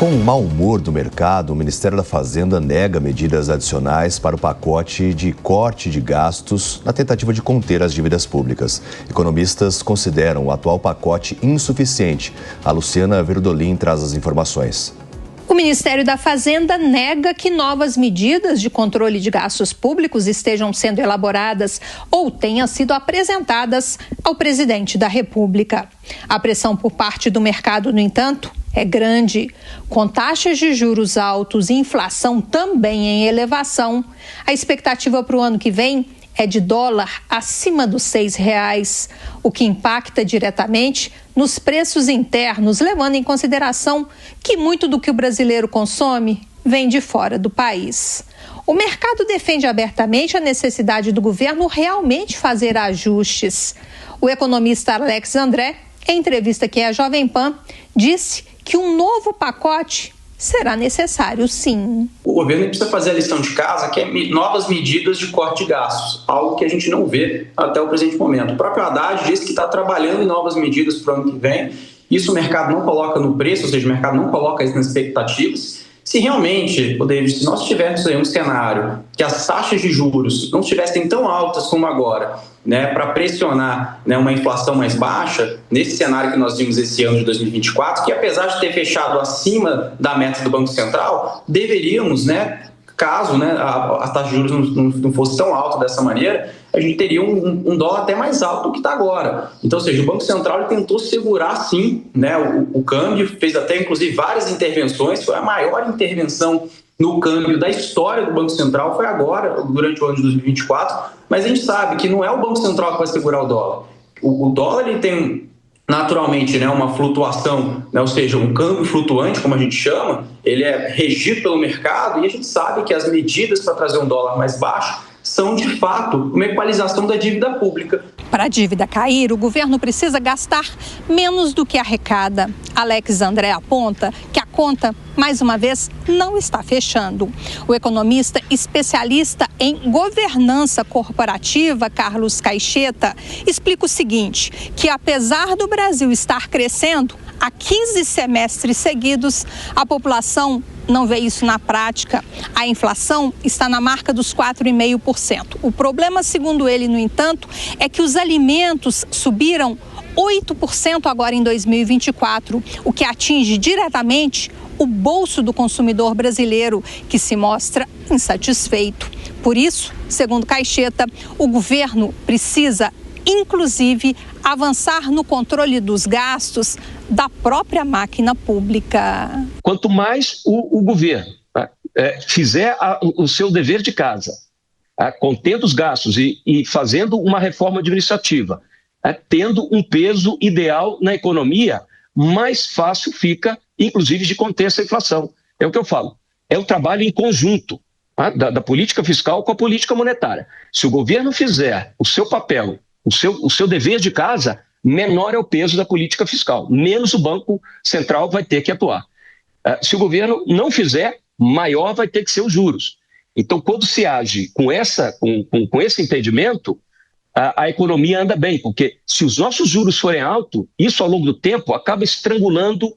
Com o mau humor do mercado, o Ministério da Fazenda nega medidas adicionais para o pacote de corte de gastos na tentativa de conter as dívidas públicas. Economistas consideram o atual pacote insuficiente. A Luciana Verdolin traz as informações. O Ministério da Fazenda nega que novas medidas de controle de gastos públicos estejam sendo elaboradas ou tenham sido apresentadas ao presidente da República. A pressão por parte do mercado, no entanto, é grande. Com taxas de juros altos e inflação também em elevação, a expectativa para o ano que vem é de dólar acima dos R$6, o que impacta diretamente nos preços internos, levando em consideração que muito do que o brasileiro consome vem de fora do país. O mercado defende abertamente a necessidade do governo realmente fazer ajustes. O economista Alex André, em entrevista aqui à Jovem Pan, disse que um novo pacote será necessário, sim. O governo precisa fazer a lição de casa, que é novas medidas de corte de gastos, algo que a gente não vê até o presente momento. O próprio Haddad disse que está trabalhando em novas medidas para o ano que vem. Isso o mercado não coloca no preço, ou seja, o mercado não coloca isso nas expectativas. Se realmente, David, se nós tivéssemos aí um cenário que as taxas de juros não estivessem tão altas como agora, para pressionar uma inflação mais baixa, nesse cenário que nós vimos esse ano de 2024, que apesar de ter fechado acima da meta do Banco Central, deveríamos, caso a taxa de juros não fosse tão alta dessa maneira, a gente teria um dólar até mais alto do que está agora. Então, ou seja, o Banco Central ele tentou segurar, sim, o câmbio, fez até, inclusive, várias intervenções, foi a maior intervenção no câmbio da história do Banco Central, foi agora, durante o ano de 2024, mas a gente sabe que não é o Banco Central que vai segurar o dólar. O dólar ele tem naturalmente uma flutuação, ou seja, um câmbio flutuante, como a gente chama, ele é regido pelo mercado e a gente sabe que as medidas para trazer um dólar mais baixo são, de fato, uma equalização da dívida pública. Para a dívida cair, o governo precisa gastar menos do que arrecada. Alex André aponta que a conta, mais uma vez, não está fechando. O economista especialista em governança corporativa, Carlos Caixeta, explica o seguinte, que apesar do Brasil estar crescendo há 15 semestres seguidos, a população não vê isso na prática. A inflação está na marca dos 4,5%. O problema, segundo ele, no entanto, é que os alimentos subiram 8% agora em 2024, o que atinge diretamente o bolso do consumidor brasileiro, que se mostra insatisfeito. Por isso, segundo Caixeta, o governo precisa, inclusive, avançar no controle dos gastos da própria máquina pública. Quanto mais o governo fizer o seu dever de casa, contendo os gastos e fazendo uma reforma administrativa, tendo um peso ideal na economia, mais fácil fica, inclusive, de conter essa inflação. É o que eu falo, é o trabalho em conjunto da política fiscal com a política monetária. Se o governo fizer o seu papel, o seu dever de casa, menor é o peso da política fiscal, menos o Banco Central vai ter que atuar. Se o governo não fizer, maior vai ter que ser os juros. Então, quando se age com esse entendimento, a economia anda bem, porque se os nossos juros forem altos, isso ao longo do tempo acaba estrangulando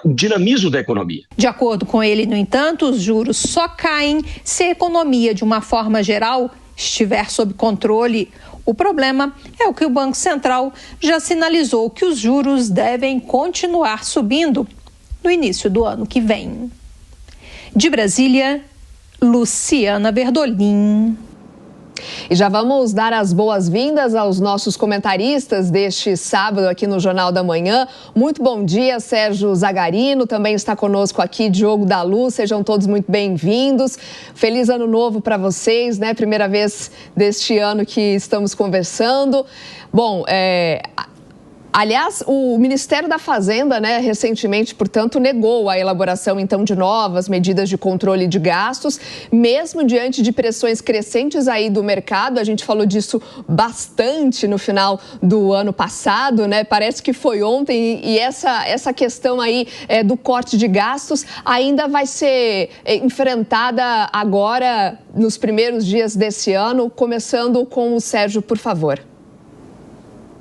o dinamismo da economia. De acordo com ele, no entanto, os juros só caem se a economia, de uma forma geral, estiver sob controle. O problema é o que o Banco Central já sinalizou, que os juros devem continuar subindo no início do ano que vem. De Brasília, Luciana Verdolin. E já vamos dar as boas-vindas aos nossos comentaristas deste sábado aqui no Jornal da Manhã. Muito bom dia, Sérgio Zagarino, também está conosco aqui Diogo da Luz, sejam todos muito bem-vindos. Feliz ano novo para vocês, Primeira vez deste ano que estamos conversando. Bom, aliás, o Ministério da Fazenda, recentemente, portanto, negou a elaboração, então, de novas medidas de controle de gastos, mesmo diante de pressões crescentes aí do mercado. A gente falou disso bastante no final do ano passado, Parece que foi ontem e essa questão aí do corte de gastos ainda vai ser enfrentada agora nos primeiros dias desse ano, começando com o Sérgio, por favor.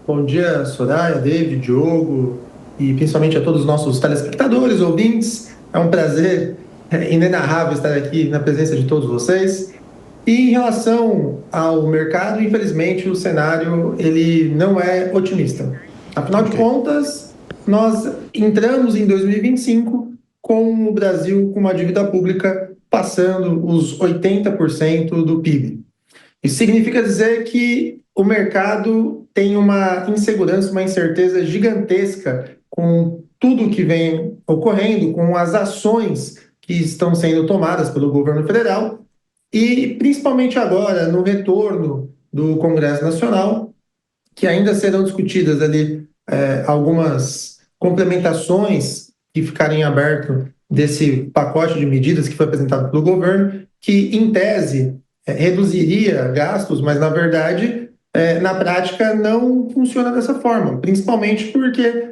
Bom dia, Soraya, David, Diogo e principalmente a todos os nossos telespectadores, ouvintes. É um prazer inenarrável estar aqui na presença de todos vocês. E em relação ao mercado, infelizmente, o cenário ele não é otimista. Afinal de contas, nós entramos em 2025 com o Brasil com uma dívida pública passando os 80% do PIB. Isso significa dizer que o mercado tem uma insegurança, uma incerteza gigantesca com tudo que vem ocorrendo, com as ações que estão sendo tomadas pelo governo federal e principalmente agora no retorno do Congresso Nacional, que ainda serão discutidas ali algumas complementações que ficarem aberto desse pacote de medidas que foi apresentado pelo governo, que em tese reduziria gastos, mas na verdade, na prática não funciona dessa forma, principalmente porque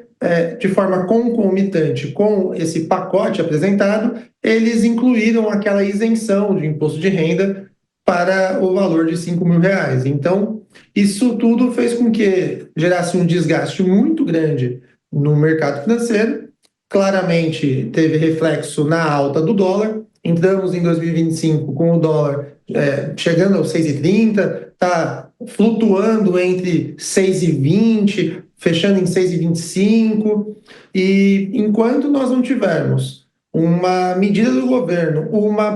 de forma concomitante com esse pacote apresentado, eles incluíram aquela isenção de imposto de renda para o valor de R$ 5.000. Então, isso tudo fez com que gerasse um desgaste muito grande no mercado financeiro. Claramente, teve reflexo na alta do dólar. Entramos em 2025 com o dólar chegando aos 6,30, está flutuando entre 6,20, fechando em 6,25. E enquanto nós não tivermos uma medida do governo,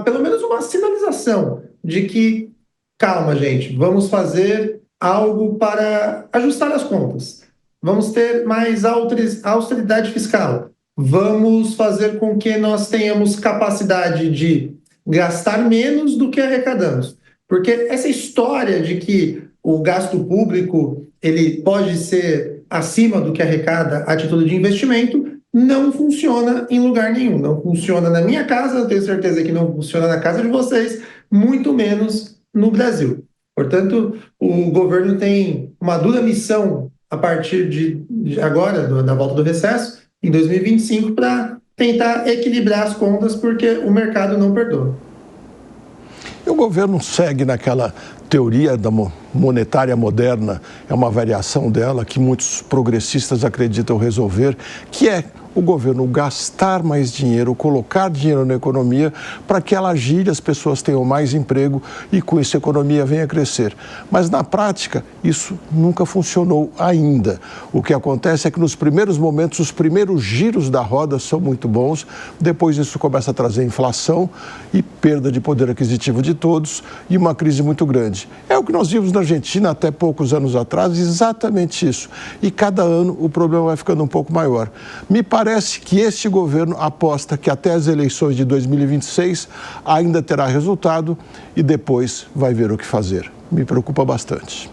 pelo menos uma sinalização de que, calma, gente, vamos fazer algo para ajustar as contas, vamos ter mais austeridade fiscal, vamos fazer com que nós tenhamos capacidade de gastar menos do que arrecadamos. Porque essa história de que o gasto público ele pode ser acima do que arrecada a título de investimento não funciona em lugar nenhum. Não funciona na minha casa, eu tenho certeza que não funciona na casa de vocês, muito menos no Brasil. Portanto, o governo tem uma dura missão a partir de agora, da volta do recesso, em 2025, para tentar equilibrar as contas, porque o mercado não perdoa. E o governo segue naquela teoria da monetária moderna, é uma variação dela que muitos progressistas acreditam resolver, que é o governo gastar mais dinheiro, colocar dinheiro na economia para que ela gire, as pessoas tenham mais emprego e com isso a economia venha a crescer. Mas na prática isso nunca funcionou ainda. O que acontece é que nos primeiros momentos, os primeiros giros da roda são muito bons, depois isso começa a trazer inflação e perda de poder aquisitivo de todos e uma crise muito grande. É o que nós vimos na Argentina até poucos anos atrás, exatamente isso. E cada ano o problema vai ficando um pouco maior. Me parece que este governo aposta que até as eleições de 2026 ainda terá resultado e depois vai ver o que fazer. Me preocupa bastante.